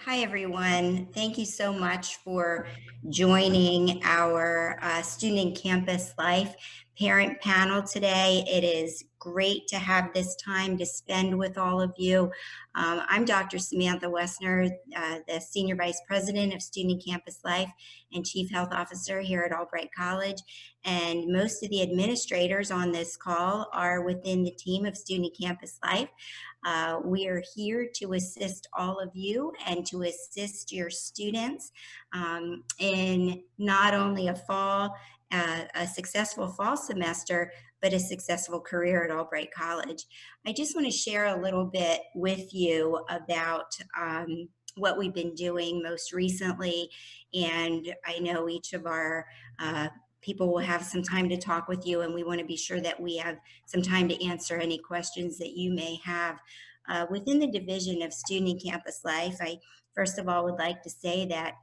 Hi, everyone. Thank you so much for joining our Student Campus Life parent panel today. It is great to have this time to spend with all of you. I'm Dr. Samantha Wessner, the Senior Vice President of Student Campus Life and Chief Health Officer here at Albright College. And most of the administrators on this call are within the team of Student Campus Life. We are here to assist all of you and to assist your students in not only a successful fall semester, but a successful career at Albright College. I just want to share a little bit with you about what we've been doing most recently. And I know each of our people will have some time to talk with you, and we want to be sure that we have some time to answer any questions that you may have. Within the Division of Student Campus Life, I first of all would like to say that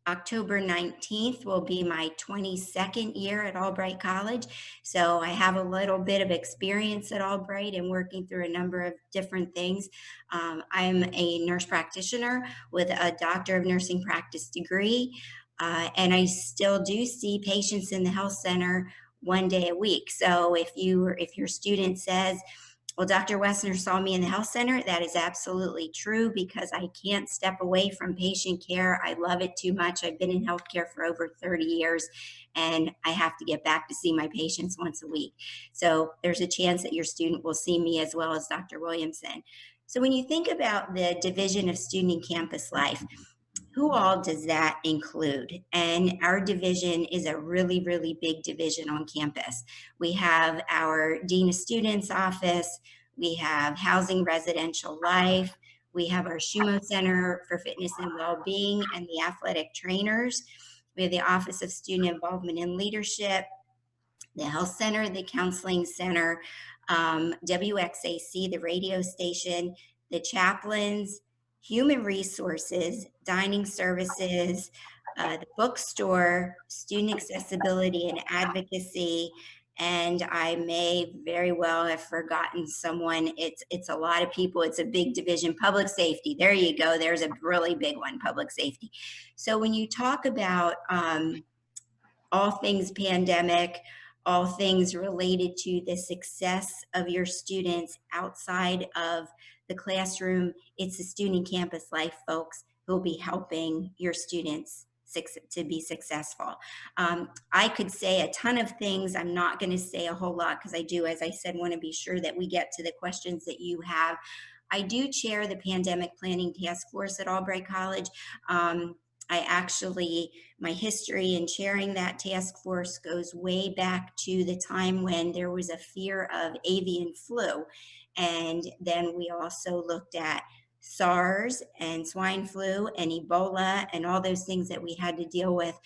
October 19th will be my 22nd year at Albright College. So I have a little bit of experience at Albright and working through a number of different things. I'm a nurse practitioner with a Doctor of Nursing Practice degree. And I still do see patients in the health center one day a week. So if your student says, well, Dr. Wessner saw me in the health center, that is absolutely true because I can't step away from patient care. I love it too much. I've been in healthcare for over 30 years and I have to get back to see my patients once a week. So there's a chance that your student will see me as well as Dr. Williamson. So when you think about the Division of Student Campus Life, who all does that include? And our division is a really, really big division on campus. We have our Dean of Students office, we have Housing Residential Life, we have our Shumo Center for Fitness and Wellbeing and the athletic trainers. We have the Office of Student Involvement and Leadership, the Health Center, the Counseling Center, WXAC, the radio station, the chaplains, Human Resources, Dining Services, the bookstore, Student Accessibility and Advocacy, and I may very well have forgotten someone. It's a lot of people. It's a big division. Public safety. There you go. There's a really big one, public safety. So when you talk about all things pandemic, all things related to the success of your students outside of the classroom, it's the Student Campus Life folks who will be helping your students to be successful. I could say a ton of things. I'm not going to say a whole lot because I do, as I said, want to be sure that we get to the questions that you have. I do chair the Pandemic Planning Task Force at Albright College. My history in chairing that task force goes way back to the time when there was a fear of avian flu. And then we also looked at SARS and swine flu and Ebola and all those things that we had to deal with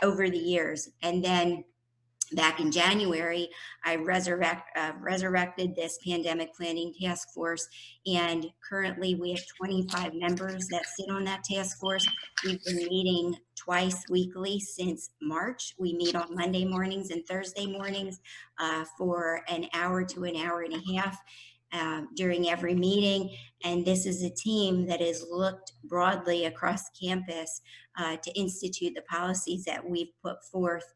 over the years. And then back in January, I resurrected this pandemic planning task force, and currently we have 25 members that sit on that task force. We've been meeting twice weekly since March. We meet on Monday mornings and Thursday mornings for an hour to an hour and a half during every meeting. And this is a team that has looked broadly across campus to institute the policies that we've put forth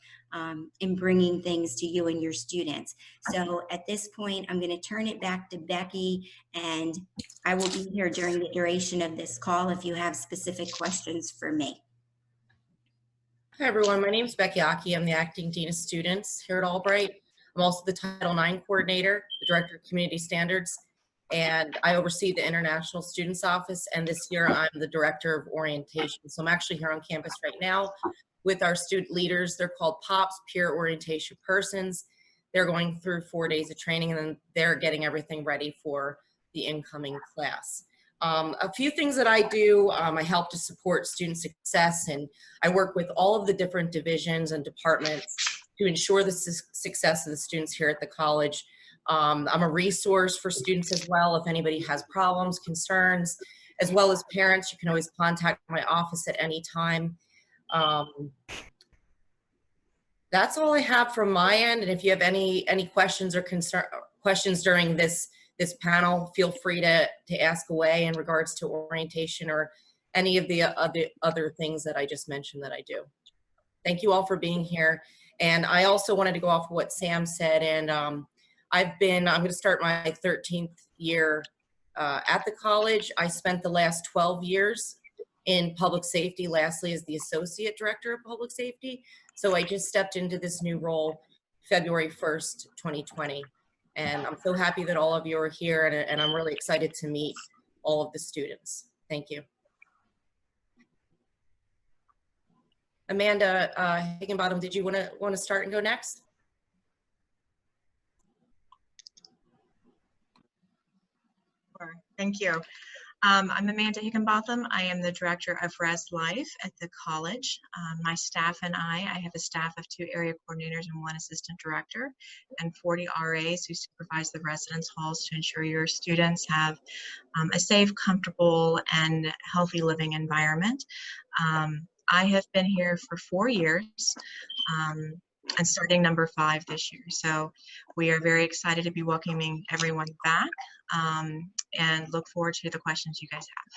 in bringing things to you and your students. So at this point, I'm going to turn it back to Becky, and I will be here during the duration of this call if you have specific questions for me. Hi, everyone. My name is Becky Aki. I'm the Acting Dean of Students here at Albright. I'm also the Title IX Coordinator, the Director of Community Standards, and I oversee the International Students Office, and this year I'm the Director of Orientation. So I'm actually here on campus right now with our student leaders. They're called POPs, Peer Orientation Persons. They're going through 4 days of training, and then they're getting everything ready for the incoming class. A few things that I do, I help to support student success, and I work with all of the different divisions and departments to ensure the success of the students here at the college. I'm a resource for students as well. If anybody has problems, concerns, as well as parents, you can always contact my office at any time. That's all I have from my end. And if you have any questions or questions during this this panel, feel free to ask away in regards to orientation or any of the other things that I just mentioned that I do. Thank you all for being here. And I also wanted to go off of what Sam said, and I'm going to start my 13th year at the college. I spent the last 12 years in public safety, lastly as the Associate Director of Public Safety. So I just stepped into this new role February 1st, 2020. And I'm so happy that all of you are here, and I'm really excited to meet all of the students. Thank you. Amanda Higginbottom, did you want to start and go next? Sure. Thank you. I'm Amanda Higginbotham. I am the Director of Res Life at the college. My staff and I have a staff of 2 area coordinators and 1 assistant director, and 40 RAs who supervise the residence halls to ensure your students have a safe, comfortable, and healthy living environment. I have been here for 4 years. And starting number 5 this year. So we are very excited to be welcoming everyone back, and look forward to the questions you guys have.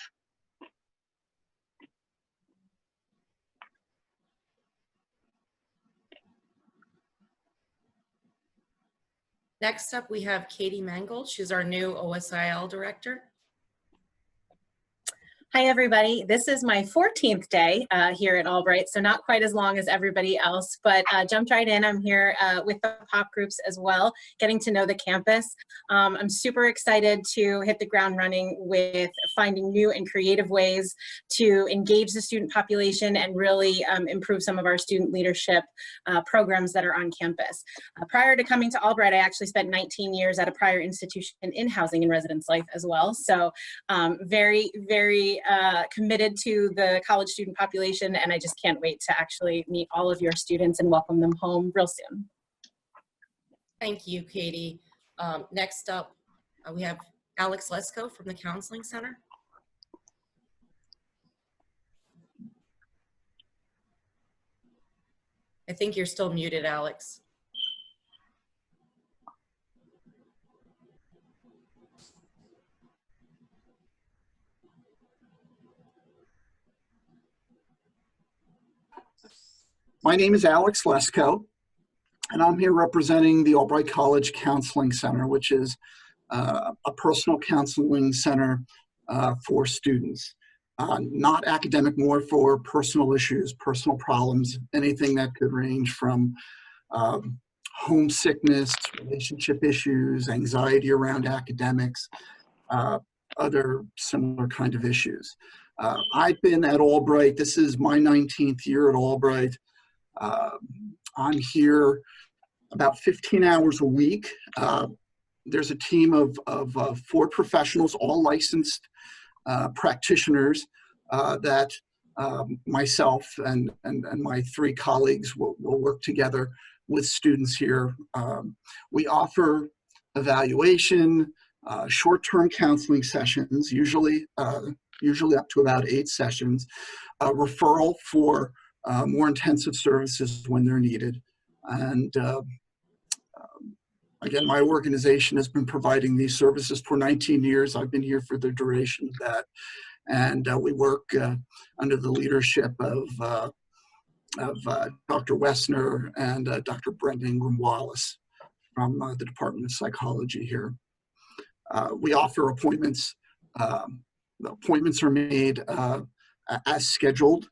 Next up, we have Katie Mangold. She's our new OSIL director. Hi, everybody. This is my 14th day here at Albright, so not quite as long as everybody else, but jumped right in. I'm here with the pop groups as well, getting to know the campus. I'm super excited to hit the ground running with finding new and creative ways to engage the student population and really improve some of our student leadership programs that are on campus. Prior to coming to Albright, I actually spent 19 years at a prior institution in housing and residence life as well. So very, very committed to the college student population, and I just can't wait to actually meet all of your students and welcome them home real soon. Thank you, Katie. Next up, we have Alex Lesko from the Counseling Center. I think you're still muted, Alex. My name is Alex Lesko, and I'm here representing the Albright College Counseling Center, which is a personal counseling center for students. Not academic, more for personal issues, personal problems, anything that could range from homesickness, relationship issues, anxiety around academics, other similar kind of issues. I've been at Albright, this is my 19th year at Albright. I'm here about 15 hours a week. There's a team of 4 professionals, all licensed practitioners that myself and my 3 colleagues will work together with students here. We offer evaluation, short-term counseling sessions, usually up to about 8 sessions, referral for more intensive services when they're needed. And again, my organization has been providing these services for 19 years. I've been here for the duration of that. And we work under the leadership of Dr. Wessner and Dr. Brenda Ingram Wallace from the Department of Psychology here. We offer appointments. The appointments are made as scheduled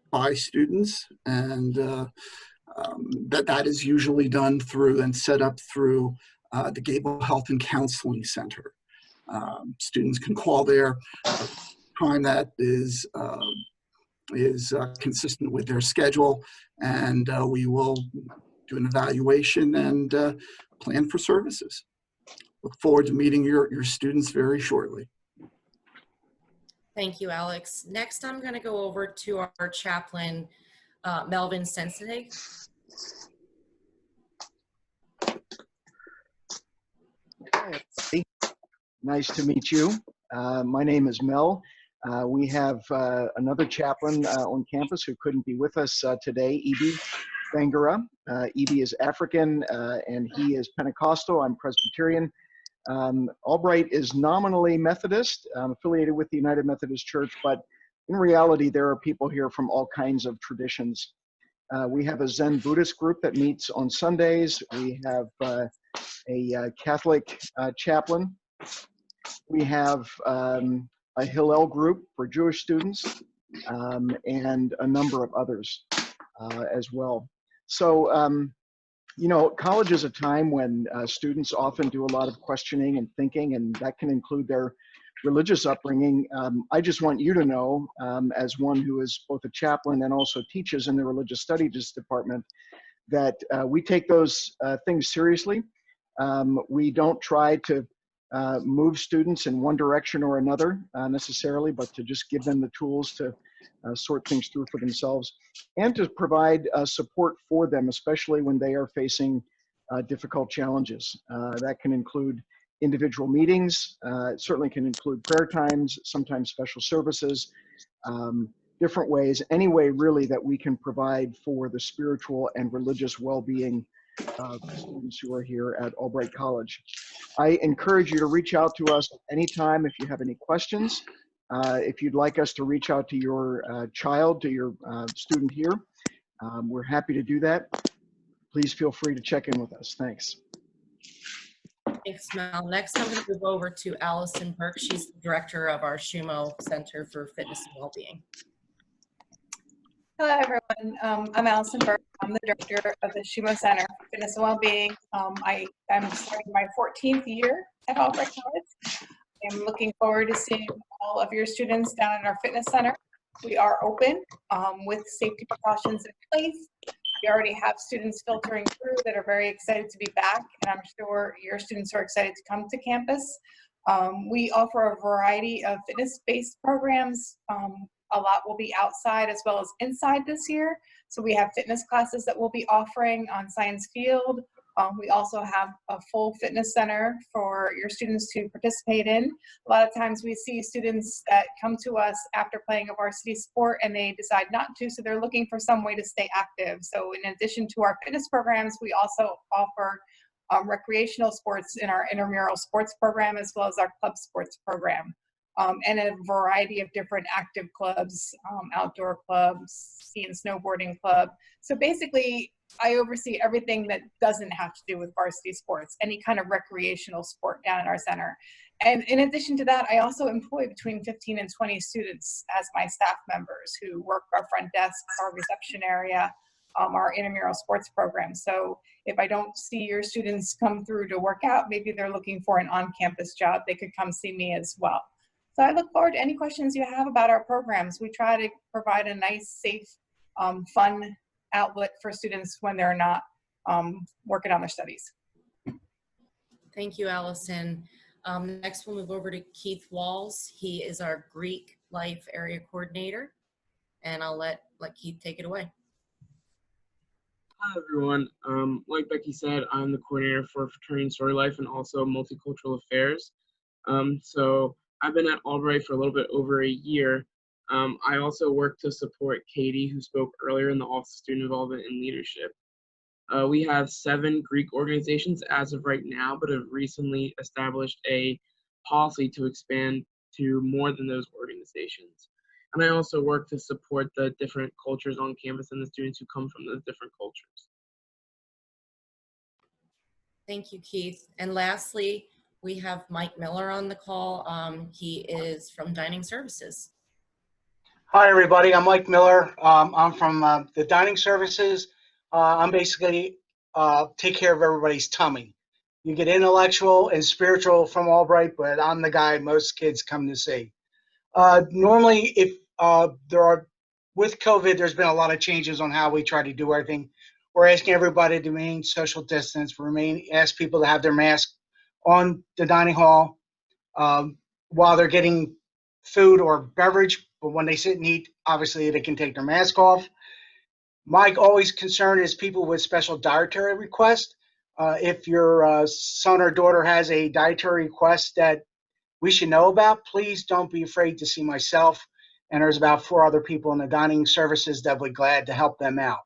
by students, and that is usually done through and set up through the Gable Health and Counseling Center. Students can call there at a time that is consistent with their schedule, and we will do an evaluation and plan for services. Look forward to meeting your students very shortly. Thank you, Alex. Next, I'm going to go over to our chaplain, Melvin Sensei. Hey, nice to meet you. My name is Mel. We have another chaplain on campus who couldn't be with us today, Edie. Bangura. Edie is African, and he is Pentecostal. I'm Presbyterian. Albright is nominally Methodist, affiliated with the United Methodist Church, but in reality, there are people here from all kinds of traditions. We have a Zen Buddhist group that meets on Sundays. We have a Catholic chaplain. We have a Hillel group for Jewish students, and a number of others as well. So, you know, college is a time when students often do a lot of questioning and thinking, and that can include their religious upbringing. I just want you to know, as one who is both a chaplain and also teaches in the religious studies department, that we take those things seriously. We don't try to move students in one direction or another necessarily, but to just give them the tools to sort things through for themselves and to provide support for them, especially when they are facing difficult challenges. That can include individual meetings, it certainly can include prayer times, sometimes special services, different ways, any way really that we can provide for the spiritual and religious well-being of students who are here at Albright College. I encourage you to reach out to us anytime if you have any questions. If you'd like us to reach out to your child, to your student here, we're happy to do that. Please feel free to check in with us. Thanks. Thanks, Mel. Next, I'm going to move over to Allison Burke. She's the director of our Shumo Center for Fitness and Wellbeing. Hello, everyone. I'm Allison Burke. I'm the director of the Shumo Center for Fitness and Wellbeing. I'm starting my 14th year at Albright College. I'm looking forward to seeing all of your students down in our fitness center. We are open with safety precautions in place. We already have students filtering through that are very excited to be back, and I'm sure your students are excited to come to campus. We offer a variety of fitness-based programs. A lot will be outside as well as inside this year. So we have fitness classes that we'll be offering on Science Field. We also have a full fitness center for your students to participate in. A lot of times we see students that come to us after playing a varsity sport and they decide not to, so they're looking for some way to stay active. So in addition to our fitness programs, we also offer recreational sports in our intramural sports program as well as our club sports program. And a variety of different active clubs, outdoor clubs, ski and snowboarding club. So basically, I oversee everything that doesn't have to do with varsity sports, any kind of recreational sport down in our center. And in addition to that, I also employ between 15 and 20 students as my staff members who work our front desk, our reception area, our intramural sports program. So if I don't see your students come through to work out, maybe they're looking for an on-campus job, they could come see me as well. So I look forward to any questions you have about our programs. We try to provide a nice, safe, fun outlet for students when they're not working on their studies. Thank you, Allison. Next, we'll move over to Keith Walls. He is our Greek Life Area Coordinator, and I'll let Keith take it away. Hi, everyone. Like Becky said, I'm the coordinator for Fraternity and Story Life and also Multicultural Affairs. So I've been at Albright for a little bit over a year. I also work to support Katie, who spoke earlier in the Office of Student Involvement and Leadership. We have 7 Greek organizations as of right now, but have recently established a policy to expand to more than those organizations. And I also work to support the different cultures on campus and the students who come from those different cultures. Thank you, Keith. And lastly, we have Mike Miller on the call. He is from Dining Services. Hi, everybody. I'm Mike Miller. I'm from the Dining Services. I'm basically take care of everybody's tummy. You get intellectual and spiritual from Albright, but I'm the guy most kids come to see. Normally, if with COVID, there's been a lot of changes on how we try to do everything. We're asking everybody to remain social distance, ask people to have their mask on the dining hall while they're getting food or beverage, but when they sit and eat, obviously they can take their mask off. My always concern is people with special dietary requests. If your son or daughter has a dietary request that we should know about, please don't be afraid to see myself. And there's about 4 other people in the Dining Services that would be glad to help them out.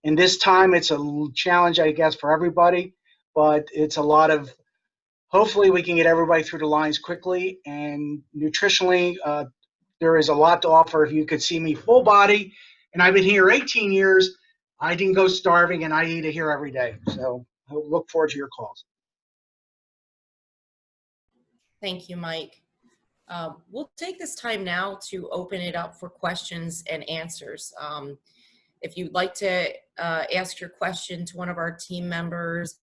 And this time it's a challenge, I guess, for everybody, but it's a lot of, hopefully we can get everybody through the lines quickly. And nutritionally, there is a lot to offer. If you could see me full body, and I've been here 18 years, I didn't go starving, and I eat it here every day. So I look forward to your calls. Thank you, Mike. We'll take this time now to open it up for questions and answers. If you'd like to ask your question to one of our team members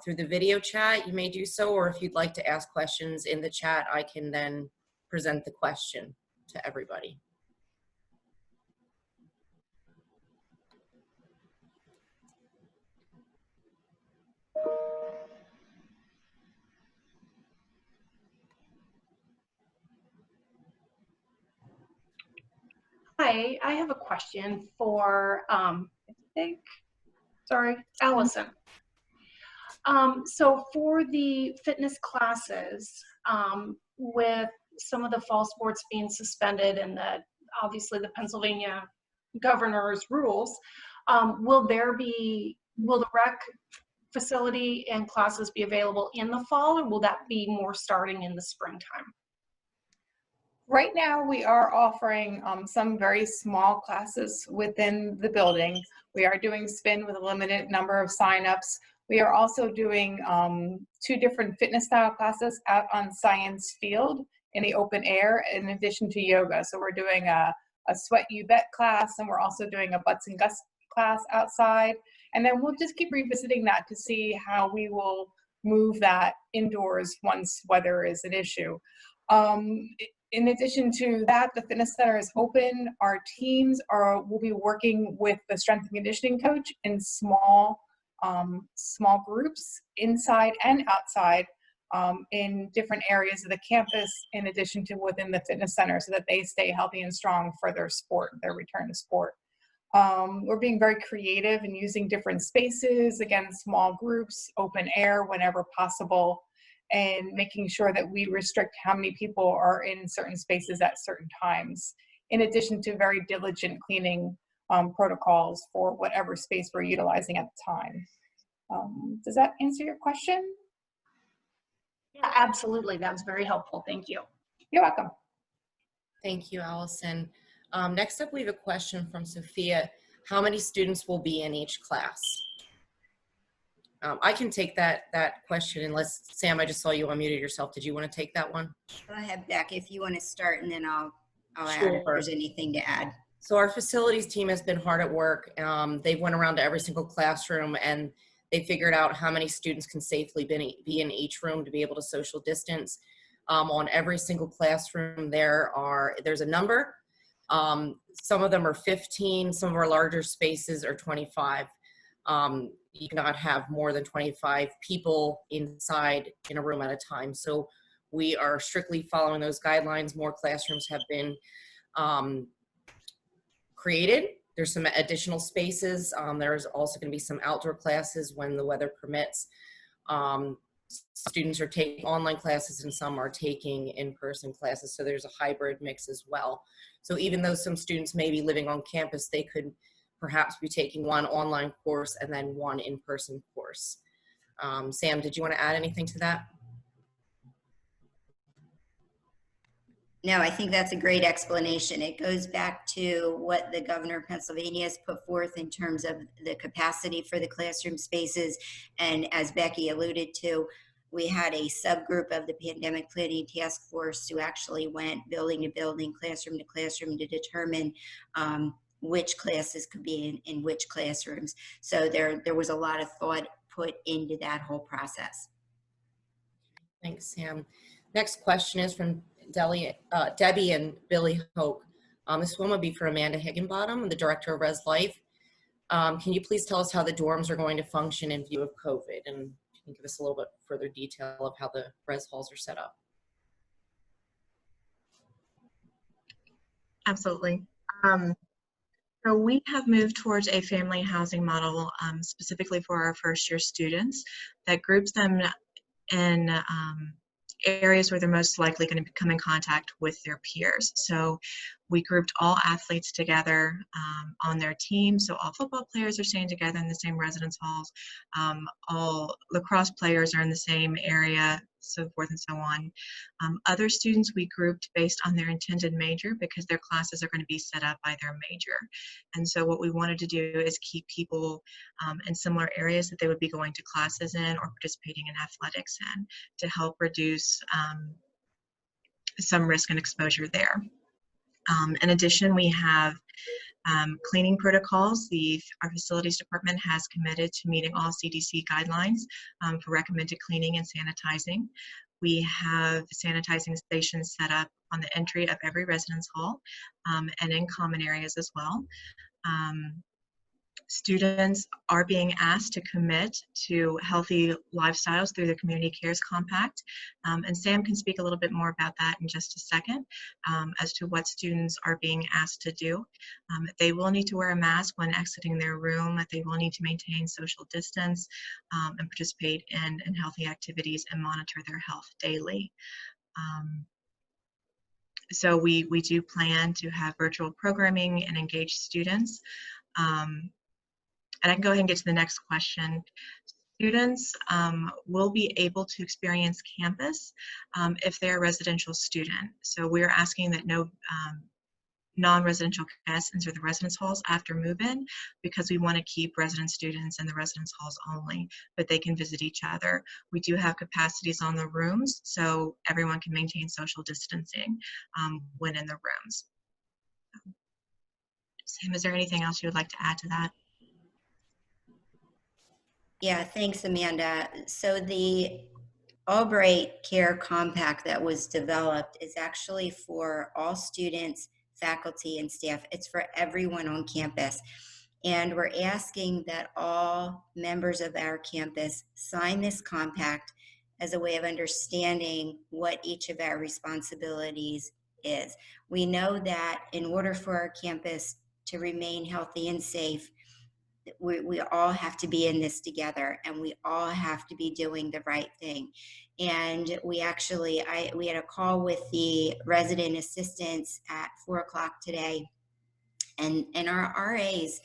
through the video chat, you may do so, or if you'd like to ask questions in the chat, I can then present the question to everybody. Hi, I have a question for, Allison. So for the fitness classes, with some of the fall sports being suspended and obviously the Pennsylvania governor's rules, will the rec facility and classes be available in the fall, or will that be more starting in the springtime? Right now, we are offering some very small classes within the building. We are doing spin with a limited number of signups. We are also doing 2 different fitness style classes out on Science Field in the open air, in addition to yoga. So we're doing a Sweat You Bet class, and we're also doing a Butts and Guts class outside. And then we'll just keep revisiting that to see how we will move that indoors once weather is an issue. In addition to that, the fitness center is open. Our teams will be working with the strength and conditioning coach in small groups inside and outside in different areas of the campus, in addition to within the fitness center, so that they stay healthy and strong for their return to sport. We're being very creative and using different spaces, again, small groups, open air whenever possible, and making sure that we restrict how many people are in certain spaces at certain times, in addition to very diligent cleaning protocols for whatever space we're utilizing at the time. Does that answer your question? Yeah, absolutely. That was very helpful. Thank you. You're welcome. Thank you, Allison. Next up, we have a question from Sophia. How many students will be in each class? I can take that question, unless, Sam, I just saw you unmuted yourself. Did you want to take that one? Go ahead, Beck, if you want to start, and then I'll add Sure. if there's anything to add. So our facilities team has been hard at work. They went around to every single classroom, and they figured out how many students can safely be in each room to be able to social distance. On every single classroom, there's a number. Some of them are 15, some of our larger spaces are 25. You cannot have more than 25 people inside in a room at a time. So we are strictly following those guidelines. More classrooms have been created. There's some additional spaces. There's also going to be some outdoor classes when the weather permits. Students are taking online classes and some are taking in-person classes. So there's a hybrid mix as well. So even though some students may be living on campus, they could perhaps be taking one online course and then one in-person course. Sam, did you want to add anything to that? No, I think that's a great explanation. It goes back to what the governor of Pennsylvania has put forth in terms of the capacity for the classroom spaces. And as Becky alluded to, we had a subgroup of the pandemic planning task force who actually went building to building, classroom to classroom to determine which classes could be in which classrooms. So there was a lot of thought put into that whole process. Thanks, Sam. Next question is from Debbie and Billy Hoke. This one would be for Amanda Higginbottom, the director of Res Life. Can you please tell us how the dorms are going to function in view of COVID? And you can give us a little bit further detail of how the res halls are set up. Absolutely. So we have moved towards a family housing model specifically for our first year students that groups them in areas where they're most likely going to come in contact with their peers. So we grouped all athletes together on their team. So all football players are staying together in the same residence halls. All lacrosse players are in the same area, so forth and so on. Other students we grouped based on their intended major because their classes are going to be set up by their major. And so what we wanted to do is keep people in similar areas that they would be going to classes in or participating in athletics in to help reduce some risk and exposure there. In addition, we have cleaning protocols. Our facilities department has committed to meeting all CDC guidelines for recommended cleaning and sanitizing. We have sanitizing stations set up on the entry of every residence hall and in common areas as well. Students are being asked to commit to healthy lifestyles through the Community Cares Compact. And Sam can speak a little bit more about that in just a second as to what students are being asked to do. They will need to wear a mask when exiting their room. They will need to maintain social distance and participate in healthy activities and monitor their health daily. So we do plan to have virtual programming and engage students. And I can go ahead and get to the next question. Students will be able to experience campus if they're a residential student. So we're asking that no non-residential guests enter the residence halls after move-in because we want to keep resident students in the residence halls only, but they can visit each other. We do have capacities on the rooms, so everyone can maintain social distancing when in the rooms. Sam, is there anything else you would like to add to that? Yeah, thanks, Amanda. So the Albright Care Compact that was developed is actually for all students, faculty, and staff. It's for everyone on campus. And we're asking that all members of our campus sign this compact as a way of understanding what each of our responsibilities is. We know that in order for our campus to remain healthy and safe, we all have to be in this together, and we all have to be doing the right thing. And we actually, we had a call with the resident assistants at 4 o'clock today, and our RAs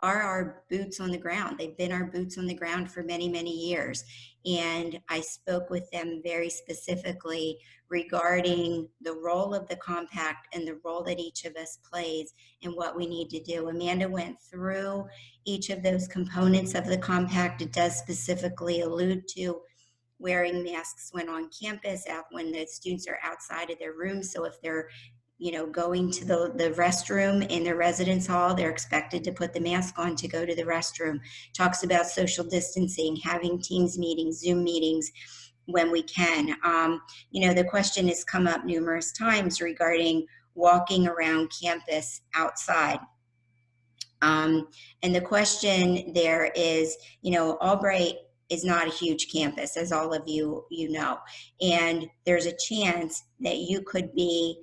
are our boots on the ground. They've been our boots on the ground for many, many years. And I spoke with them very specifically regarding the role of the compact and the role that each of us plays and what we need to do. Amanda went through each of those components of the compact. It does specifically allude to wearing masks when on campus, when the students are outside of their rooms. So if they're going to the restroom in their residence hall, they're expected to put the mask on to go to the restroom. Talks about social distancing, having Teams meetings, Zoom meetings when we can. The question has come up numerous times regarding walking around campus outside. And the question there is, Albright is not a huge campus, as all of you know, and there's a chance that you could be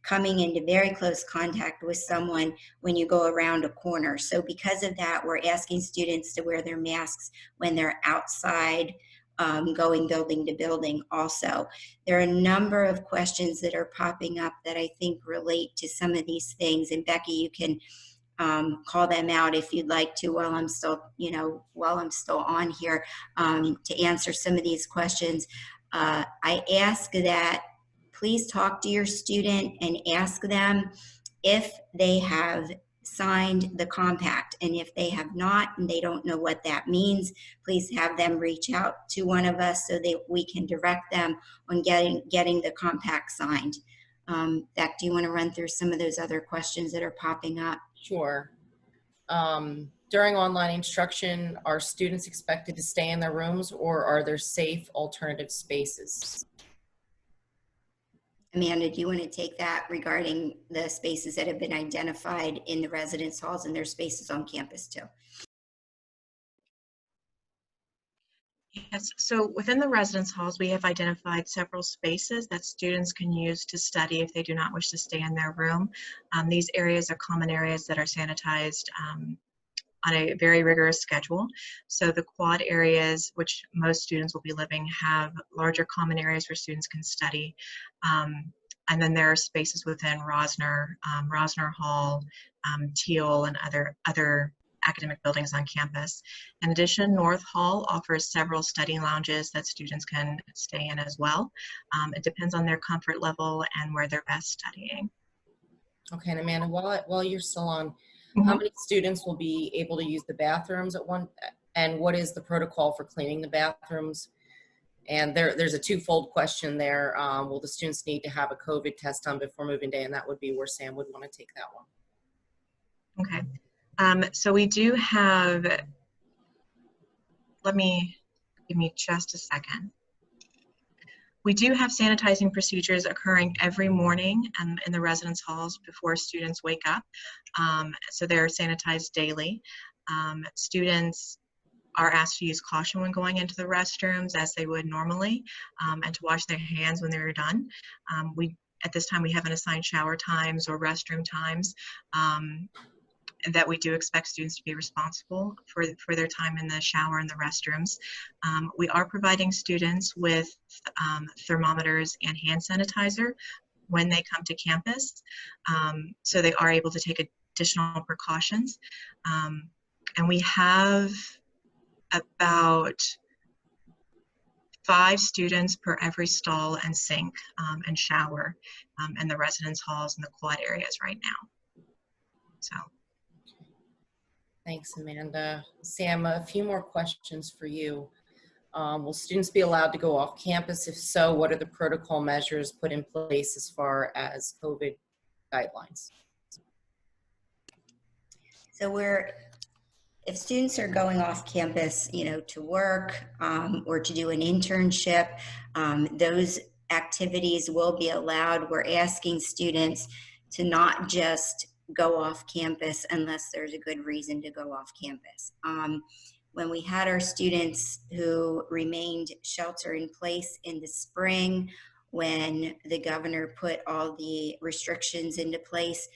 coming into very close contact with someone when you go around a corner. So because of that, we're asking students to wear their masks when they're outside, going building to building also. There are a number of questions that are popping up that I think relate to some of these things. And Becky, you can call them out if you'd like to while I'm still on here to answer some of these questions. I ask that please talk to your student and ask them if they have signed the compact. And if they have not and they don't know what that means, please have them reach out to one of us so that we can direct them on getting the compact signed. Beck, do you want to run through some of those other questions that are popping up? Sure. During online instruction, are students expected to stay in their rooms, or are there safe alternative spaces? Amanda, do you want to take that regarding the spaces that have been identified in the residence halls and their spaces on campus too? Yes, so within the residence halls, we have identified several spaces that students can use to study if they do not wish to stay in their room. These areas are common areas that are sanitized on a very rigorous schedule. So the quad areas, which most students will be living, have larger common areas where students can study. And then there are spaces within Rosner, Rosner Hall, Teal, and other academic buildings on campus. In addition, North Hall offers several study lounges that students can stay in as well. It depends on their comfort level and where they're best studying. Okay, and Amanda, while you're still on, how many students will be able to use the bathrooms at one, and what is the protocol for cleaning the bathrooms? And there's a twofold question there. Will the students need to have a COVID test done before moving day? And that would be where Sam would want to take that one. Okay. So we do have, give me just a second. We do have sanitizing procedures occurring every morning in the residence halls before students wake up. So they're sanitized daily. Students are asked to use caution when going into the restrooms as they would normally, and to wash their hands when they're done. At this time, we haven't assigned shower times or restroom times. That we do expect students to be responsible for their time in the shower and the restrooms. We are providing students with thermometers and hand sanitizer when they come to campus, so they are able to take additional precautions. And we have about 5 students per every stall and sink and shower in the residence halls and the quad areas right now. So. Thanks, Amanda. Sam, a few more questions for you. Will students be allowed to go off campus? If so, what are the protocol measures put in place as far as COVID guidelines? So if students are going off campus, to work or to do an internship, those activities will be allowed. We're asking students to not just go off campus unless there's a good reason to go off campus. When we had our students who remained shelter in place in the spring, when the governor put all the restrictions into place,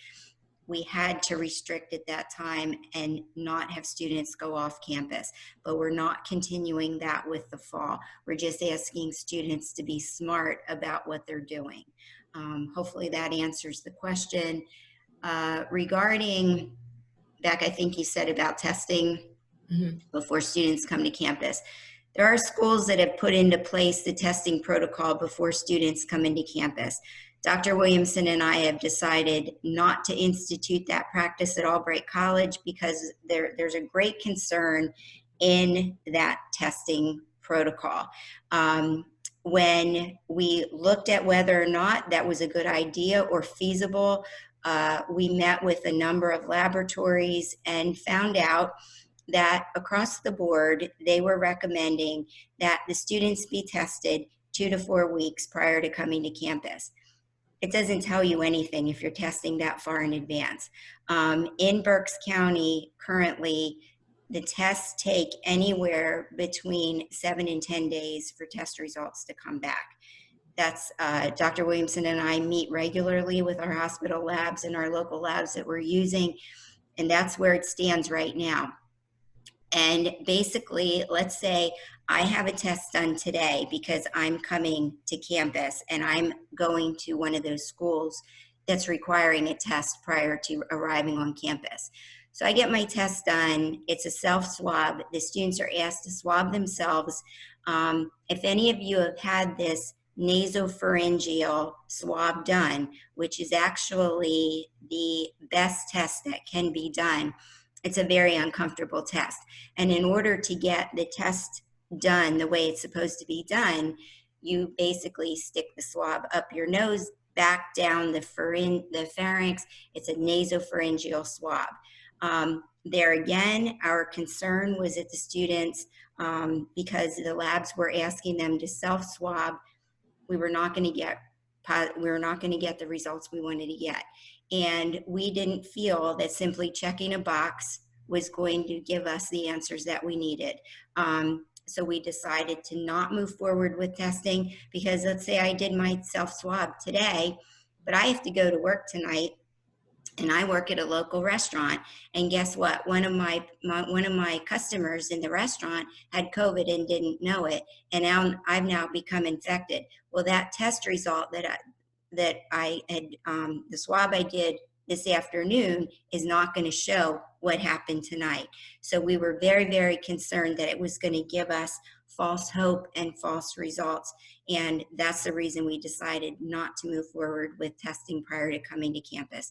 we had to restrict at that time and not have students go off campus. But we're not continuing that with the fall. We're just asking students to be smart about what they're doing. Hopefully that answers the question. Regarding, Beck, I think you said about testing before students come to campus. There are schools that have put into place the testing protocol before students come into campus. Dr. Williamson and I have decided not to institute that practice at Albright College because there's a great concern in that testing protocol. When we looked at whether or not that was a good idea or feasible, we met with a number of laboratories and found out that across the board, they were recommending that the students be tested 2 to 4 weeks prior to coming to campus. It doesn't tell you anything if you're testing that far in advance. In Berks County, currently, the tests take anywhere between 7 and 10 days for test results to come back. That's Dr. Williamson and I meet regularly with our hospital labs and our local labs that we're using, and that's where it stands right now. And basically, let's say I have a test done today because I'm coming to campus and I'm going to one of those schools that's requiring a test prior to arriving on campus. So I get my test done. It's a self-swab. The students are asked to swab themselves. If any of you have had this nasopharyngeal swab done, which is actually the best test that can be done, it's a very uncomfortable test. And in order to get the test done the way it's supposed to be done, you basically stick the swab up your nose, back down the pharynx. It's a nasopharyngeal swab. There again, our concern was that the students, because the labs were asking them to self-swab, we were not going to get the results we wanted to get. And we didn't feel that simply checking a box was going to give us the answers that we needed. So we decided to not move forward with testing because let's say I did my self-swab today, but I have to go to work tonight and I work at a local restaurant. And guess what? One of my customers in the restaurant had COVID and didn't know it, and now I've now become infected. Well, that test result that I had, the swab I did this afternoon is not going to show what happened tonight. So we were very, very concerned that it was going to give us false hope and false results. And that's the reason we decided not to move forward with testing prior to coming to campus.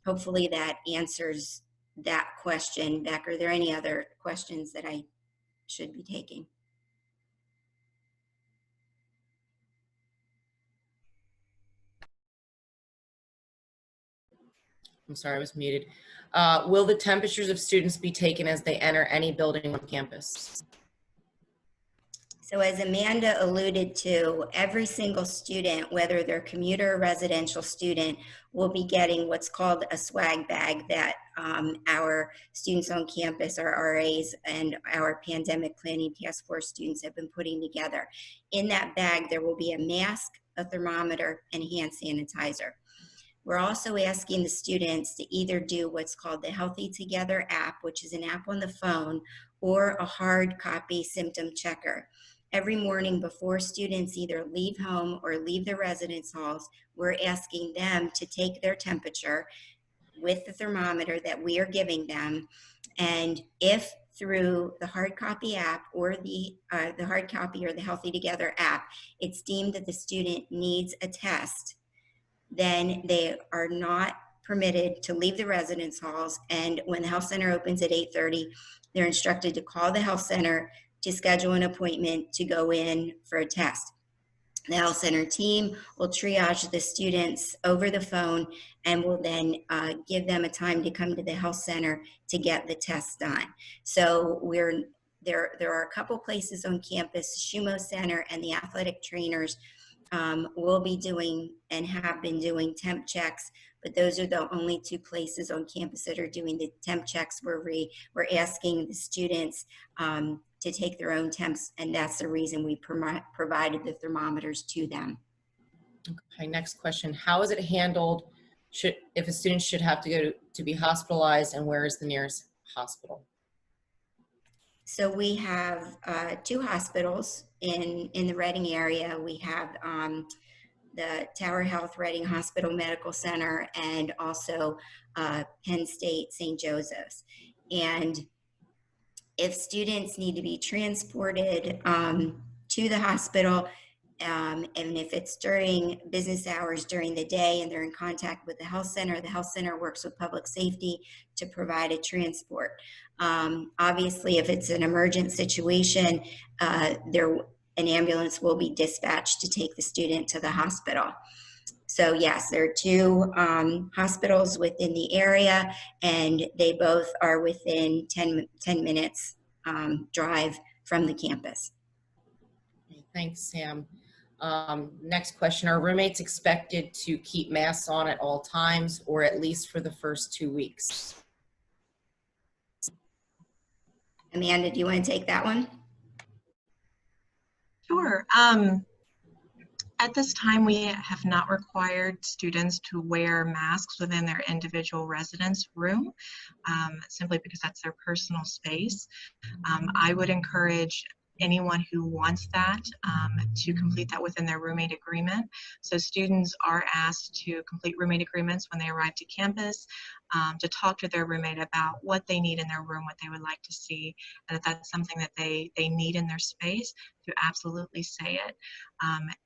Hopefully that answers that question. Beck, are there any other questions that I should be taking? I'm sorry, I was muted. Will the temperatures of students be taken as they enter any building on campus? So as Amanda alluded to, every single student, whether they're commuter or residential student, will be getting what's called a swag bag that our students on campus, our RAs, and our pandemic planning task force students have been putting together. In that bag, there will be a mask, a thermometer, and hand sanitizer. We're also asking the students to either do what's called the Healthy Together app, which is an app on the phone, or a hard copy symptom checker. Every morning before students either leave home or leave their residence halls, we're asking them to take their temperature with the thermometer that we are giving them. And if through the hard copy app or the hard copy or the Healthy Together app, it's deemed that the student needs a test, then they are not permitted to leave the residence halls. And when the health center opens at 8:30, they're instructed to call the health center to schedule an appointment to go in for a test. The health center team will triage the students over the phone and will then give them a time to come to the health center to get the test done. So there are a couple places on campus, SHUMO Center and the athletic trainers will be doing and have been doing temp checks, but those are the only two places on campus that are doing the temp checks where we're asking the students to take their own temps, and that's the reason we provided the thermometers to them. Okay, next question. How is it handled if a student should have to go to be hospitalized, and where is the nearest hospital? So we have two hospitals in the Reading area. We have the Tower Health Reading Hospital Medical Center and also Penn State St. Joseph's. And if students need to be transported to the hospital, and if it's during business hours during the day and they're in contact with the health center works with public safety to provide a transport. Obviously, if it's an emergent situation, an ambulance will be dispatched to take the student to the hospital. So yes, there are two hospitals within the area, and they both are within 10 minutes drive from the campus. Thanks, Sam. Next question. Are roommates expected to keep masks on at all times, or at least for the first 2 weeks? Amanda, do you want to take that one? Sure. At this time, we have not required students to wear masks within their individual residence room, simply because that's their personal space. I would encourage anyone who wants that to complete that within their roommate agreement. So students are asked to complete roommate agreements when they arrive to campus, to talk to their roommate about what they need in their room, what they would like to see, and if that's something that they need in their space, to absolutely say it.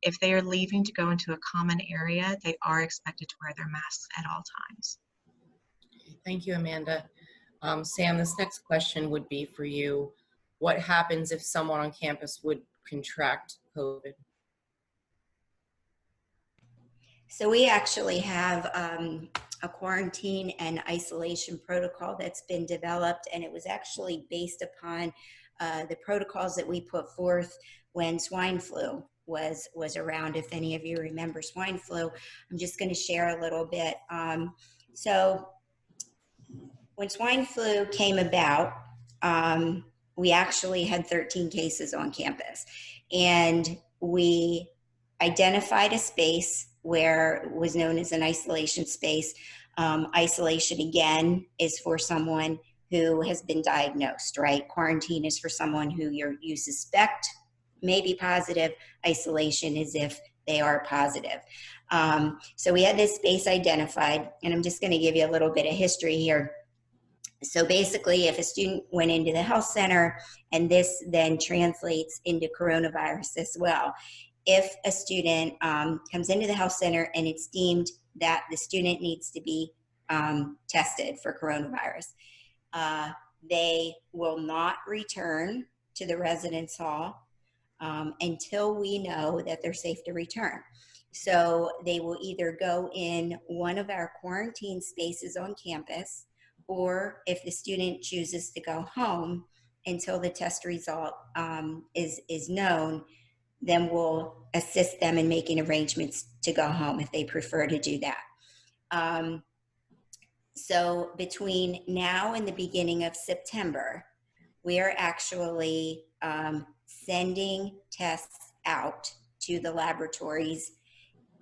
If they are leaving to go into a common area, they are expected to wear their masks at all times. Thank you, Amanda. Sam, this next question would be for you. What happens if someone on campus would contract COVID? So we actually have a quarantine and isolation protocol that's been developed, and it was actually based upon the protocols that we put forth when swine flu was around. If any of you remember swine flu, I'm just going to share a little bit. So when swine flu came about, we actually had 13 cases on campus, and we identified a space where it was known as an isolation space Isolation, again, is for someone who has been diagnosed, right? Quarantine is for someone who you suspect may be positive. Isolation is if they are positive. So we had this space identified, and I'm just going to give you a little bit of history here. So basically, if a student went into the health center, and this then translates into coronavirus as well, if a student comes into the health center and it's deemed that the student needs to be tested for coronavirus, they will not return to the residence hall until we know that they're safe to return. So they will either go in one of our quarantine spaces on campus, or if the student chooses to go home until the test result is known, then we'll assist them in making arrangements to go home if they prefer to do that. So between now and the beginning of September, we are actually sending tests out to the laboratories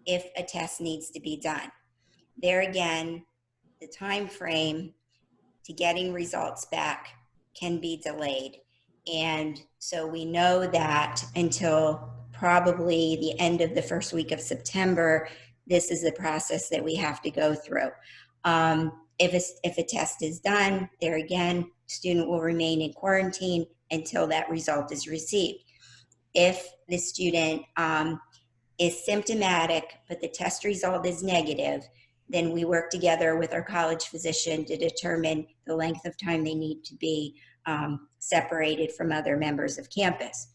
if a test needs to be done. There again, the time frame to getting results back can be delayed. And so we know that until probably the end of the first week of September, this is the process that we have to go through. If a test is done, there again, student will remain in quarantine until that result is received. If the student is symptomatic, but the test result is negative, then we work together with our college physician to determine the length of time they need to be separated from other members of campus.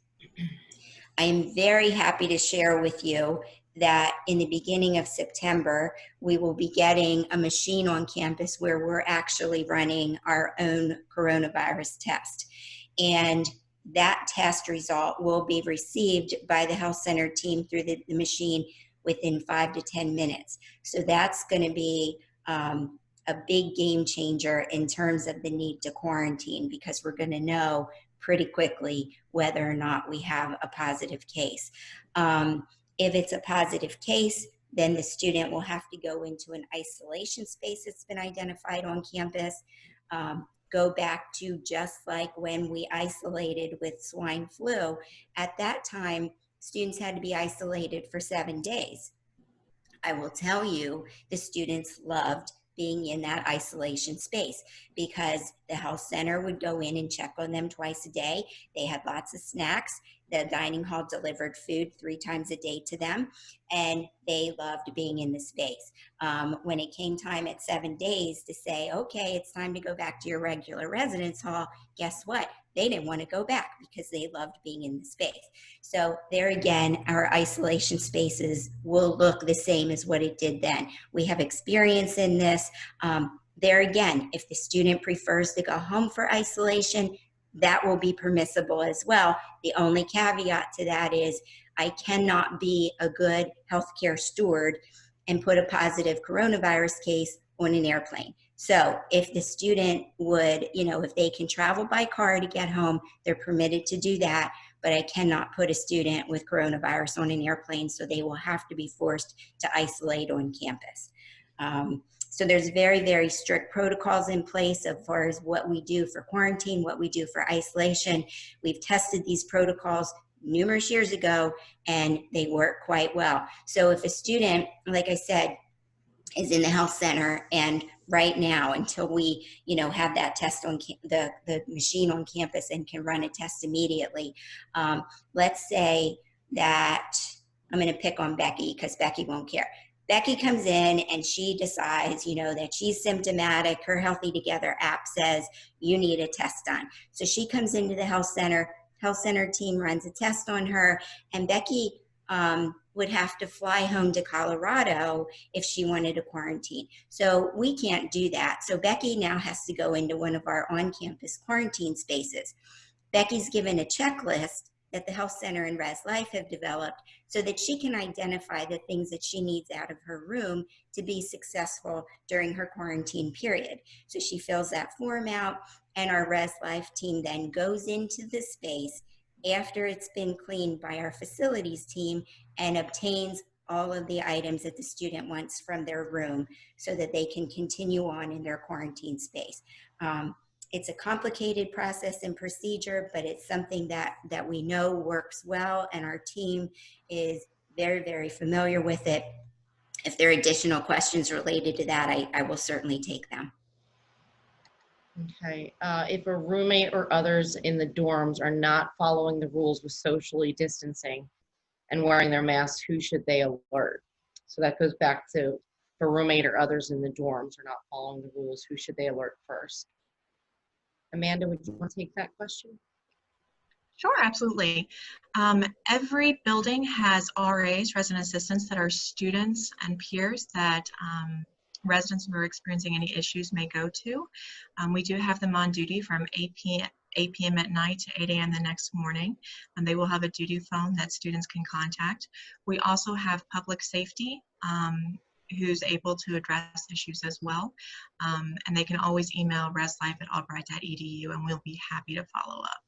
I am very happy to share with you that in the beginning of September, we will be getting a machine on campus where we're actually running our own coronavirus test. And that test result will be received by the health center team through the machine within 5 to 10 minutes. So that's going to be a big game changer in terms of the need to quarantine, because we're going to know pretty quickly whether or not we have a positive case. If it's a positive case, then the student will have to go into an isolation space that's been identified on campus. Go back to just like when we isolated with swine flu. At that time, students had to be isolated for 7 days. I will tell you, the students loved being in that isolation space because the health center would go in and check on them twice a day. They had lots of snacks. The dining hall delivered food 3 times a day to them, and they loved being in the space. When it came time at 7 days to say, okay, it's time to go back to your regular residence hall, guess what? They didn't want to go back because they loved being in the space. So there again, our isolation spaces will look the same as what it did then. We have experience in this. There again, if the student prefers to go home for isolation, that will be permissible as well. The only caveat to that is I cannot be a good healthcare steward and put a positive coronavirus case on an airplane. So if the student would, if they can travel by car to get home, they're permitted to do that, but I cannot put a student with coronavirus on an airplane, so they will have to be forced to isolate on campus. So there's very, very strict protocols in place as far as what we do for quarantine, what we do for isolation. We've tested these protocols numerous years ago, and they work quite well. So if a student, like I said, is in the health center, and right now, until we, have that test on the machine on campus and can run a test immediately, let's say that I'm going to pick on Becky because Becky won't care. Becky comes in and she decides, that she's symptomatic. Her Healthy Together app says you need a test done. So she comes into the health center team runs a test on her, and Becky would have to fly home to Colorado if she wanted to quarantine. So we can't do that. So Becky now has to go into one of our on-campus quarantine spaces. Becky's given a checklist that the health center and Res Life have developed so that she can identify the things that she needs out of her room to be successful during her quarantine period. So she fills that form out, and our Res Life team then goes into the space after it's been cleaned by our facilities team and obtains all of the items that the student wants from their room so that they can continue on in their quarantine space. It's a complicated process and procedure, but it's something that we know works well, and our team is very, very familiar with it. If there are additional questions related to that, I will certainly take them. Okay, if a roommate or others in the dorms are not following the rules with socially distancing and wearing their masks, who should they alert? So that goes back to if a roommate or others in the dorms are not following the rules, who should they alert first? Amanda, would you want to take that question? Sure, absolutely. Every building has RAs, resident assistants, that are students and peers that residents who are experiencing any issues may go to. We do have them on duty from 8 p.m. at night to 8 a.m. the next morning, and they will have a duty phone that students can contact. We also have public safety who's able to address issues as well, and they can always email reslife@albright.edu, and we'll be happy to follow up.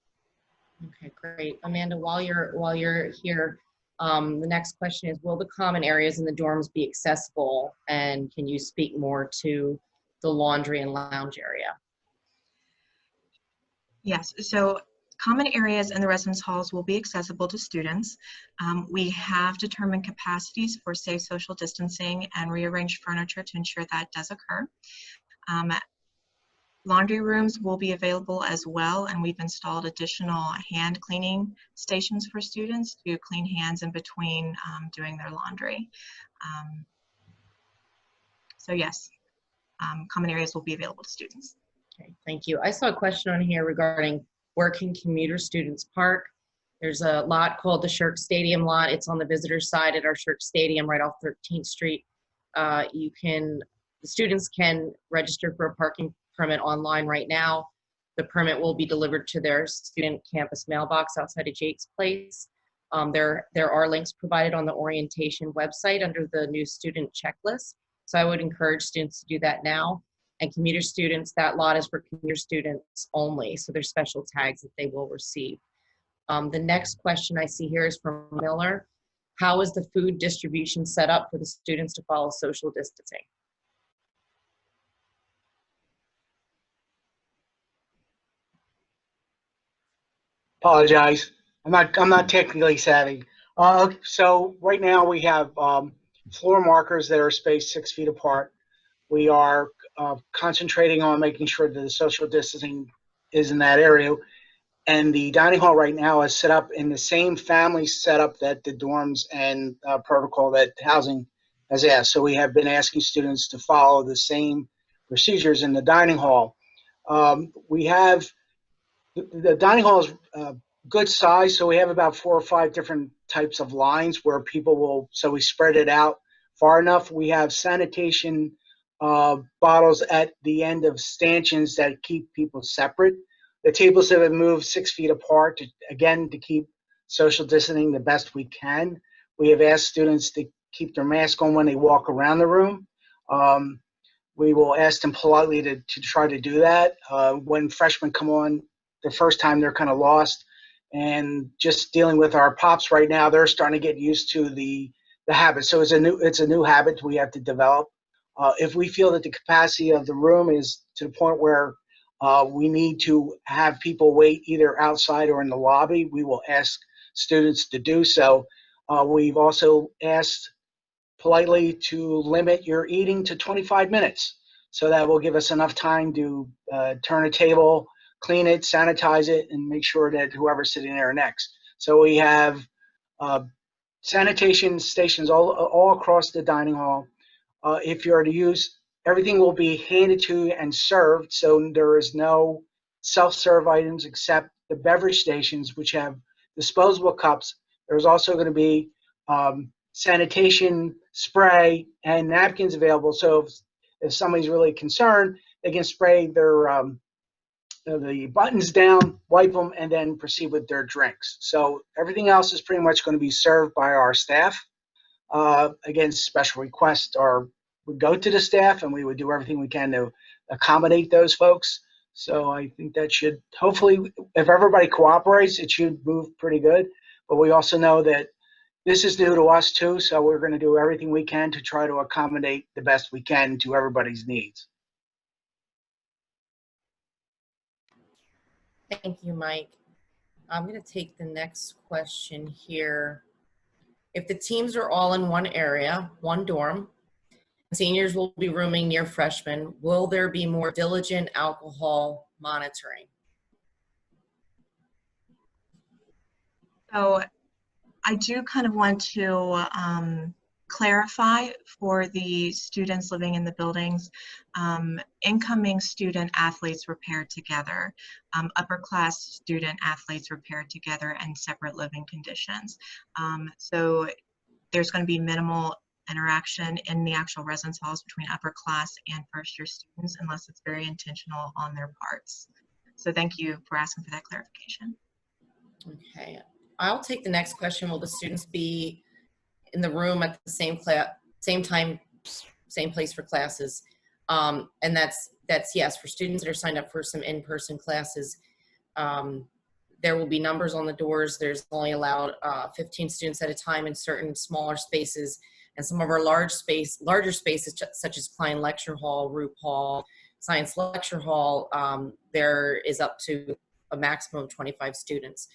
Okay, great. Amanda, while you're here, the next question is, will the common areas in the dorms be accessible? And can you speak more to the laundry and lounge area? Yes, so common areas in the residence halls will be accessible to students. We have determined capacities for safe social distancing and rearranged furniture to ensure that does occur. Laundry rooms will be available as well, and we've installed additional hand cleaning stations for students to clean hands in between doing their laundry. So yes, common areas will be available to students. Okay, thank you. I saw a question on here regarding where can commuter students park. There's a lot called the Shirk Stadium lot. It's on the visitor side at our Shirk Stadium right off 13th Street. The students can register for a parking permit online right now. The permit will be delivered to their student campus mailbox outside of Jake's Place. There are links provided on the orientation website under the new student checklist. So I would encourage students to do that now. And commuter students, that lot is for commuter students only. So there's special tags that they will receive. The next question I see here is from Miller. How is the food distribution set up for the students to follow social distancing? Apologize. I'm not technically savvy. So right now we have floor markers that are spaced 6 feet apart. We are concentrating on making sure that the social distancing is in that area. And the dining hall right now is set up in the same family setup that the dorms and protocol that housing has asked. So we have been asking students to follow the same procedures in the dining hall. We have the dining hall is good size, so we have about 4 or 5 different types of lines where people will, so we spread it out far enough. We have sanitation bottles at the end of stanchions that keep people separate. The tables have been moved 6 feet apart, again, to keep social distancing the best we can. We have asked students to keep their mask on when they walk around the room. We will ask them politely to try to do that. When freshmen come on the first time, they're kind of lost. And just dealing with our pops right now, they're starting to get used to the habit. So it's a new habit we have to develop. If we feel that the capacity of the room is to the point where we need to have people wait either outside or in the lobby, we will ask students to do so. We've also asked politely to limit your eating to 25 minutes. So that will give us enough time to turn a table, clean it, sanitize it, and make sure that whoever's sitting there next. So we have sanitation stations all across the dining hall. If you are to use, everything will be handed to you and served, so there is no self-serve items except the beverage stations, which have disposable cups. There's also going to be sanitation spray and napkins available, so if somebody's really concerned, they can spray their the buttons down, wipe them, and then proceed with their drinks. So everything else is pretty much going to be served by our staff. Again, special requests would go to the staff, and we would do everything we can to accommodate those folks. So I think that should, hopefully, if everybody cooperates, it should move pretty good. But we also know that This is new to us too, so we're going to do everything we can to try to accommodate the best we can to everybody's needs. Thank you, Mike. I'm going to take the next question here. If the teams are all in one area, one dorm, seniors will be rooming near freshmen, will there be more diligent alcohol monitoring? So I do kind of want to clarify for the students living in the buildings. Incoming student athletes were paired together. Upper class student athletes were paired together in separate living conditions. So there's going to be minimal interaction in the actual residence halls between upper class and first year students unless it's very intentional on their parts. So thank you for asking for that clarification. Okay, I'll take the next question. Will the students be in the room at the same time, same place for classes? And that's yes, for students that are signed up for some in-person classes. There will be numbers on the doors. There's only allowed 15 students at a time in certain smaller spaces. And some of our larger spaces, such as Klein Lecture Hall, Roop Hall, Science Lecture Hall, there is up to a maximum of 25 students.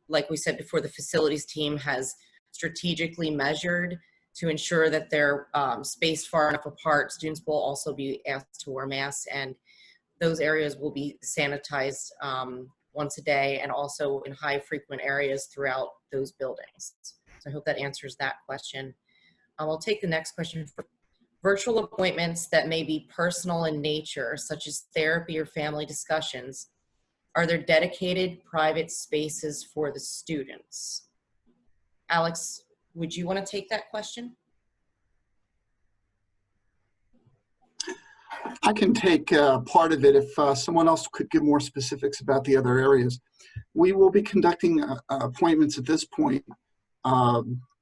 Like we said before, the facilities team has strategically measured to ensure that they're spaced far enough apart. Students will also be asked to wear masks, and those areas will be sanitized once a day, and also in high frequent areas throughout those buildings. So I hope that answers that question. I'll take the next question. For virtual appointments that may be personal in nature, such as therapy or family discussions, are there dedicated private spaces for the students? Alex, would you want to take that question? I can take part of it if someone else could give more specifics about the other areas. We will be conducting appointments at this point,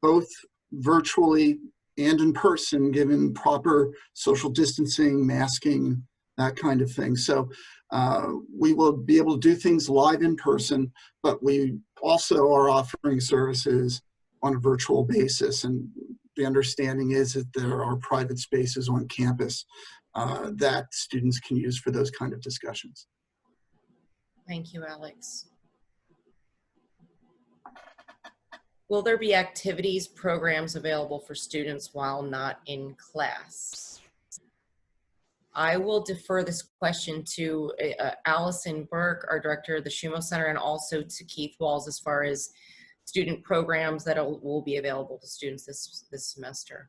both virtually and in person, given proper social distancing, masking, that kind of thing. So we will be able to do things live in person, but we also are offering services on a virtual basis. And the understanding is that there are private spaces on campus that students can use for those kind of discussions. Thank you, Alex. Will there be activities, programs available for students while not in class? I will defer this question to Allison Burke, our director of the Schumo Center, and also to Keith Walls as far as student programs that will be available to students this semester.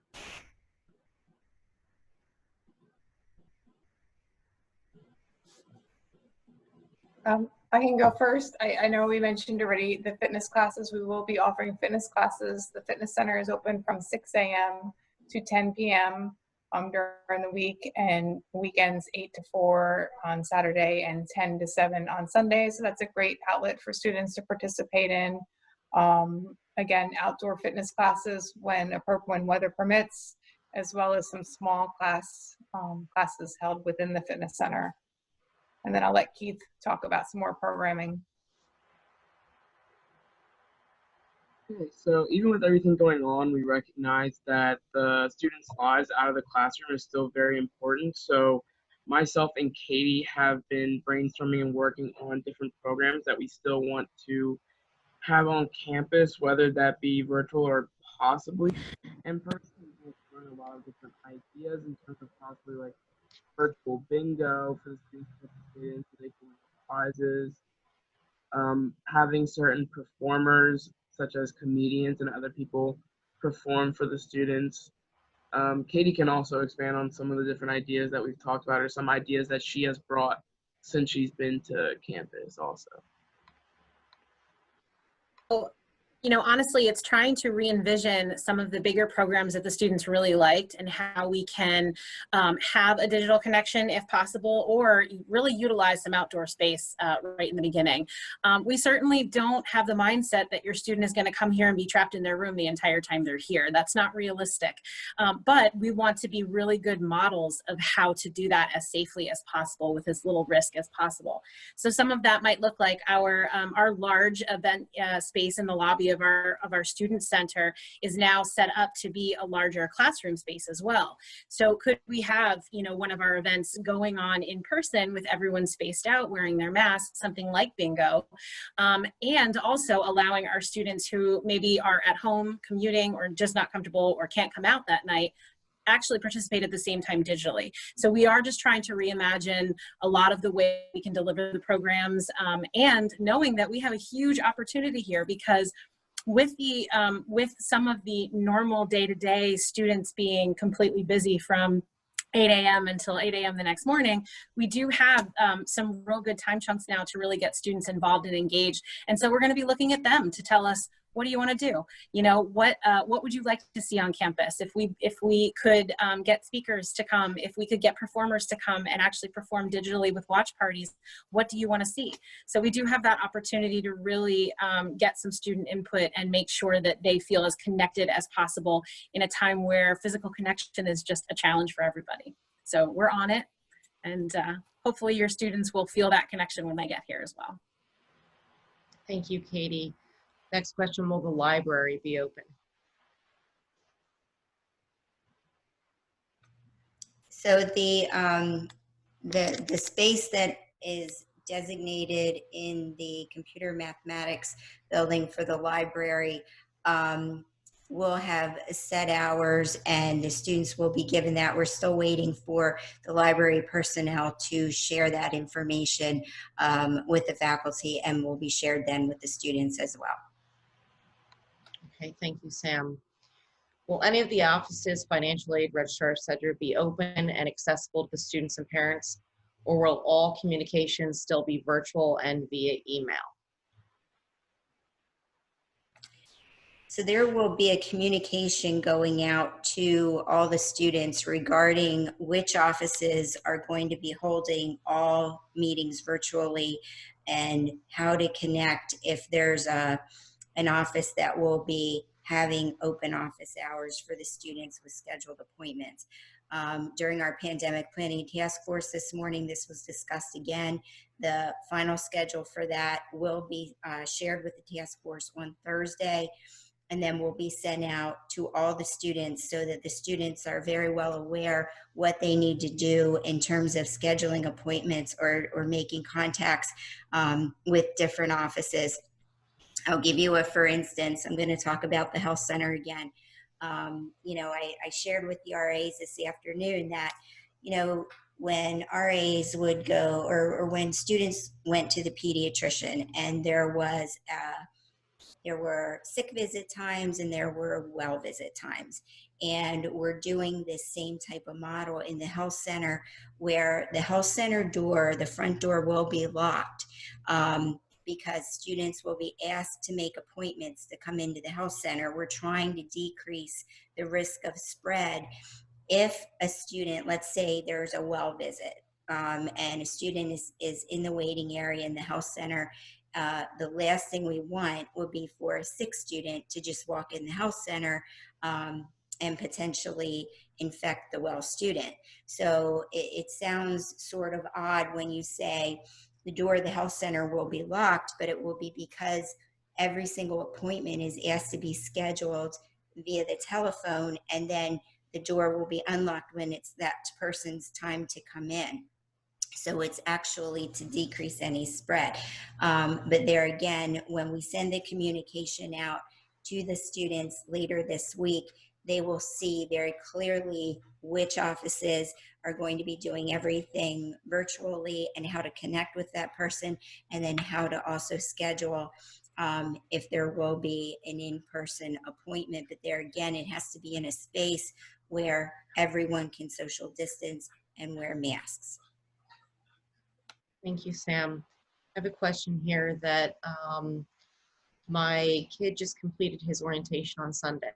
I can go first. I know we mentioned already the fitness classes. We will be offering fitness classes. The fitness center is open from 6 a.m. to 10 p.m. During the week, and weekends 8 to 4 on Saturday and 10 to 7 on Sunday. So that's a great outlet for students to participate in. Again, outdoor fitness classes when weather permits, as well as some small classes held within the fitness center. And then I'll let Keith talk about some more programming. Okay, so even with everything going on, we recognize that the students' lives out of the classroom is still very important. So myself and Katie have been brainstorming and working on different programs that we still want to have on campus, whether that be virtual or possibly in person. We're exploring a lot of different ideas in terms of possibly like virtual bingo for the students to participate in so they can win prizes. Having certain performers such as comedians and other people perform for the students. Katie can also expand on some of the different ideas that we've talked about or some ideas that she has brought since she's been to campus also. Well, you know, honestly, it's trying to re-envision some of the bigger programs that the students really liked and how we can have a digital connection if possible, or really utilize some outdoor space right in the beginning. We certainly don't have the mindset that your student is going to come here and be trapped in their room the entire time they're here. That's not realistic. But we want to be really good models of how to do that as safely as possible with as little risk as possible. So some of that might look like our large event space in the lobby of our student center is now set up to be a larger classroom space as well. So could we have, you know, one of our events going on in person with everyone spaced out, wearing their masks, something like bingo, and also allowing our students who maybe are at home commuting or just not comfortable or can't come out that night actually participate at the same time digitally. So we are just trying to reimagine a lot of the way we can deliver the programs, and knowing that we have a huge opportunity here, because with some of the normal day-to-day students being completely busy from 8 a.m. until 8 a.m. the next morning, we do have some real good time chunks now to really get students involved and engaged. And so we're going to be looking at them to tell us, what do you want to do? You know, what would you like to see on campus? If we could get speakers to come, if we could get performers to come and actually perform digitally with watch parties, what do you want to see? So we do have that opportunity to really get some student input and make sure that they feel as connected as possible in a time where physical connection is just a challenge for everybody. So we're on it, and hopefully your students will feel that connection when they get here as well. Thank you, Katie. Next question, will the library be open? So the space that is designated in the computer mathematics building for the library will have set hours, and the students will be given that. We're still waiting for the library personnel to share that information with the faculty, and will be shared then with the students as well. Okay, thank you, Sam. Will any of the offices financial aid registrar center be open and accessible to the students and parents, or will all communications still be virtual and via email? So there will be a communication going out to all the students regarding which offices are going to be holding all meetings virtually, and how to connect if there's an office that will be having open office hours for the students with scheduled appointments. During our pandemic planning task force this morning, this was discussed again. The final schedule for that will be shared with the task force on Thursday, and then will be sent out to all the students so that the students are very well aware what they need to do in terms of scheduling appointments or making contacts with different offices. I'll give you a for instance. I'm going to talk about the health center again. You know, I shared with the RAs this afternoon that, you know, when RAs would go, or when students went to the pediatrician, and there were sick visit times and there were well visit times. And we're doing this same type of model in the health center, where the health center door, the front door, will be locked because students will be asked to make appointments to come into the health center. We're trying to decrease the risk of spread. If a student, let's say there's a well visit, and a student is in the waiting area in the health center, the last thing we want would be for a sick student to just walk in the health center and potentially infect the well student. So it sounds sort of odd when you say the door of the health center will be locked, but it will be because every single appointment is asked to be scheduled via the telephone, and then the door will be unlocked when it's that person's time to come in. So it's actually to decrease any spread. But there again, when we send the communication out to the students later this week, they will see very clearly which offices are going to be doing everything virtually and how to connect with that person, and then how to also schedule if there will be an in-person appointment. But there again, it has to be in a space where everyone can social distance and wear masks. Thank you, Sam. I have a question here that my kid just completed his orientation on Sunday.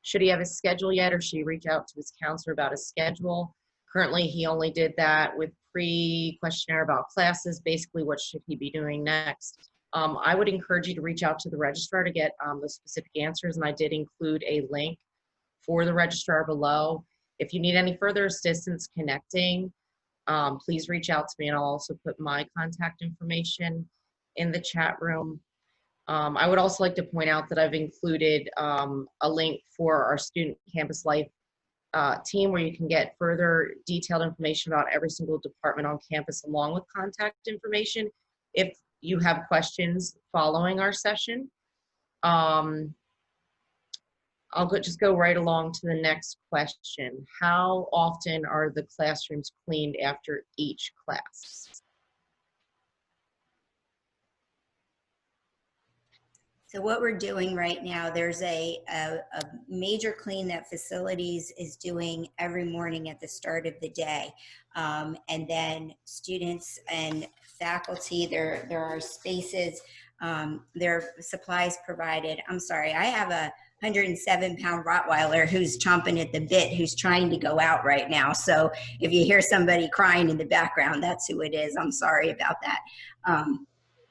Should he have a schedule yet, or should he reach out to his counselor about a schedule? Currently, he only did that with pre-questionnaire about classes. Basically, what should he be doing next? I would encourage you to reach out to the registrar to get the specific answers, and I did include a link for the registrar below. If you need any further assistance connecting, please reach out to me, and I'll also put my contact information in the chat room. I would also like to point out that I've included a link for our Student Campus Life team where you can get further detailed information about every single department on campus along with contact information if you have questions following our session. I'll just go right along to the next question. How often are the classrooms cleaned after each class? So what we're doing right now, there's a major clean that facilities is doing every morning at the start of the day. And then students and faculty, there are spaces, there are supplies provided. I'm sorry, I have a 107-pound Rottweiler who's chomping at the bit, who's trying to go out right now. So if you hear somebody crying in the background, that's who it is. I'm sorry about that.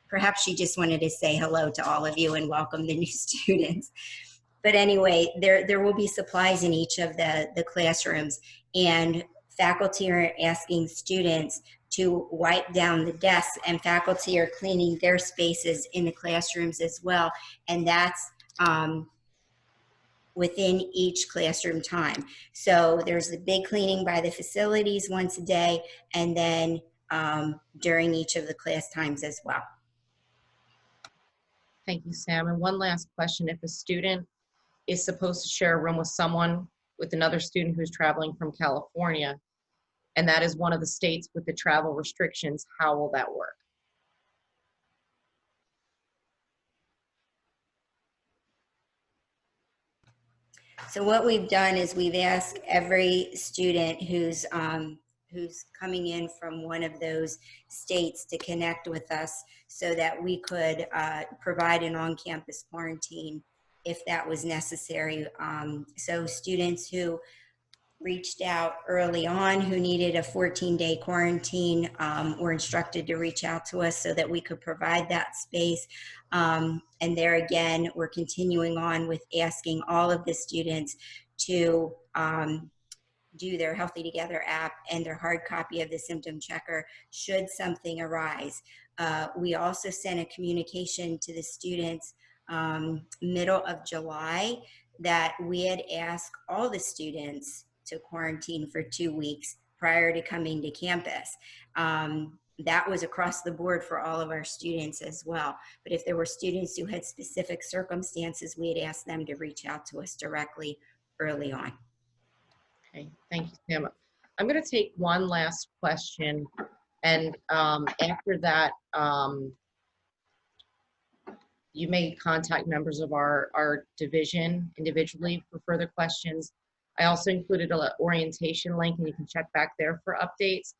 Perhaps she just wanted to say hello to all of you and welcome the new students. But anyway, there will be supplies in each of the classrooms, and faculty are asking students to wipe down the desks, and faculty are cleaning their spaces in the classrooms as well. And that's within each classroom time. So there's the big cleaning by the facilities once a day, and then during each of the class times as well. Thank you, Sam. And one last question. If a student is supposed to share a room with another student who's traveling from California, and that is one of the states with the travel restrictions, how will that work? So what we've done is we've asked every student who's coming in from one of those states to connect with us so that we could provide an on-campus quarantine if that was necessary. So students who reached out early on who needed a 14-day quarantine were instructed to reach out to us so that we could provide that space. And there again, we're continuing on with asking all of the students to do their Healthy Together app and their hard copy of the symptom checker should something arise. We also sent a communication to the students middle of July that we had asked all the students to quarantine for 2 weeks prior to coming to campus. That was across the board for all of our students as well. But if there were students who had specific circumstances, we had asked them to reach out to us directly early on. Okay, thank you, Sam. I'm going to take one last question, and after that, you may contact members of our division individually for further questions. I also included an orientation link, and you can check back there for updates,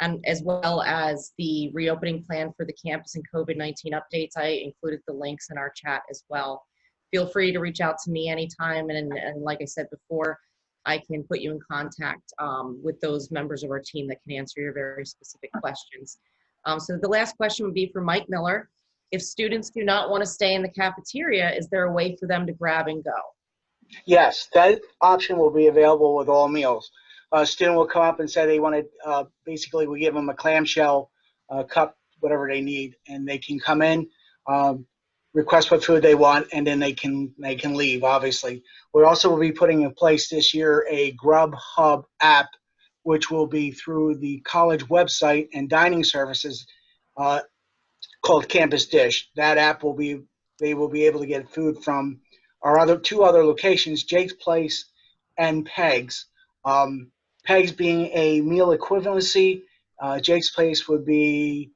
and as well as the reopening plan for the campus and COVID-19 updates. I included the links in our chat as well. Feel free to reach out to me anytime, and like I said before, I can put you in contact with those members of our team that can answer your very specific questions. So the last question would be for Mike Miller. If students do not want to stay in the cafeteria, is there a way for them to grab and go? Yes, that option will be available with all meals. A student will come up and say they want to, basically we give them a clamshell cup, whatever they need, and they can come in, request what food they want, and then they can leave, obviously. We also will be putting in place this year a Grubhub app, which will be through the college website and dining services called Campus Dish. That app will be, they will be able to get food from our two other locations, Jake's Place and Peg's. Peg's being a meal equivalency. Jake's Place would be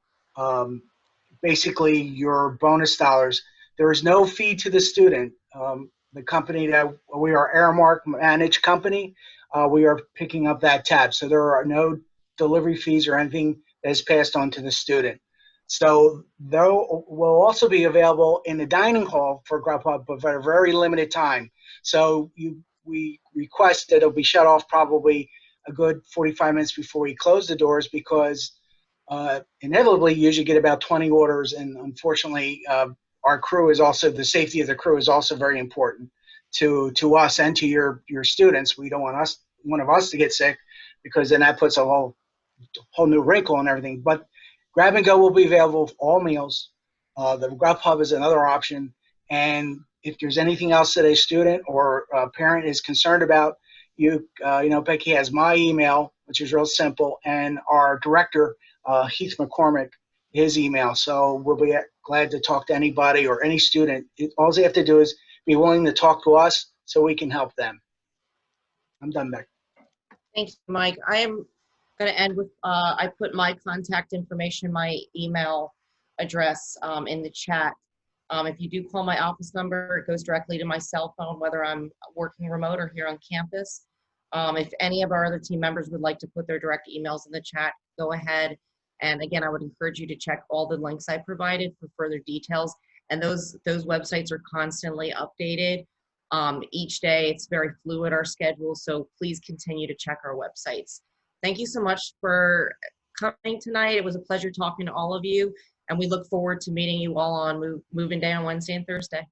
basically your bonus dollars. There is no fee to the student. The company that we are, Aramark managed company, we are picking up that tab. So there are no delivery fees or anything that is passed on to the student. So they will also be available in the dining hall for Grubhub, but for a very limited time. So we request that it'll be shut off probably a good 45 minutes before we close the doors, because inevitably you usually get about 20 orders, and unfortunately our crew is also, the safety of the crew is also very important to us and to your students. We don't want one of us to get sick, because then that puts a whole new wrinkle in everything. But grab and go will be available for all meals. The Grubhub is another option. And if there's anything else that a student or a parent is concerned about, you know, Becky has my email, which is real simple, and our director, Heath McCormick, his email. So we'll be glad to talk to anybody or any student. All they have to do is be willing to talk to us so we can help them. I'm done, Becky. Thanks, Mike. I am going to end with, I put my contact information, my email address in the chat. If you do call my office number, it goes directly to my cell phone, whether I'm working remote or here on campus. If any of our other team members would like to put their direct emails in the chat, go ahead. And again, I would encourage you to check all the links I provided for further details. And those websites are constantly updated each day. It's very fluid, our schedule, so please continue to check our websites. Thank you so much for coming tonight. It was a pleasure talking to all of you, and we look forward to meeting you all on Moving Day on Wednesday and Thursday.